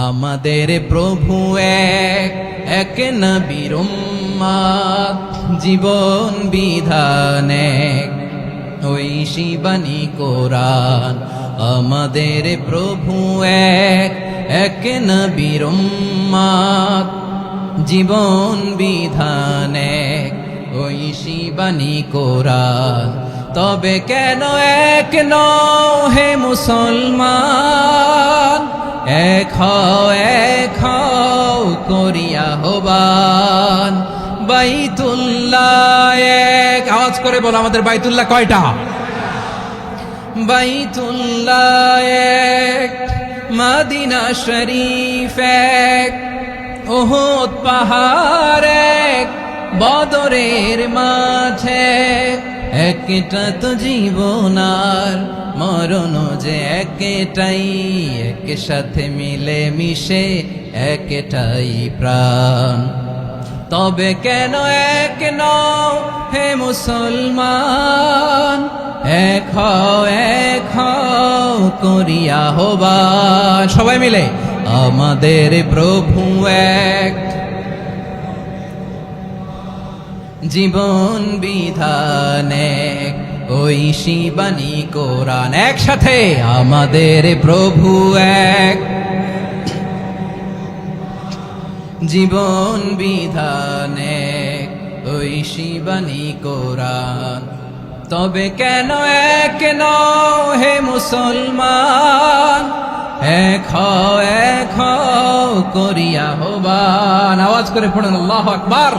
আমাদের প্রভু এক, এক নবীর উম্মত, জীবন বিধান এক, ঐশী বাণী কোরআন। আমাদের প্রভু এক, এক নবীর উম্মত, জীবন বিধান এক, ঐশী বাণী কোরআন। তবে কেন এক নও হে মুসলমান, এক হও করিয়া হবান। বাইতুল্লাহ এক, আওয়াজ করে বলো আমাদের বাইতুল্লাহ কয়টা? বাইতুল্লাহ এক, মদিনা শরীফ এক, উহুদ পাহাড় এক, বদরের মাঝে একটা তো জীবন আর মরণ যে একটাই, এক সাথে মিলে মিশে একটাই প্রাণ। তবে কেন এক নও হে মুসলমান, এক হও করিয়া হবান। সবাই মিলে আমাদের প্রভু এক, জীবন বিধান এক, ঐশী বাণী কোরআন। একসাথে আমাদের প্রভু এক, জীবন বিধান এক, ঐশী বাণী কোরআন। তবে কেন এক নও হে মুসলমান, এক হও করিয়া হবান। আওয়াজ করে পড়ুন আল্লাহু আকবার।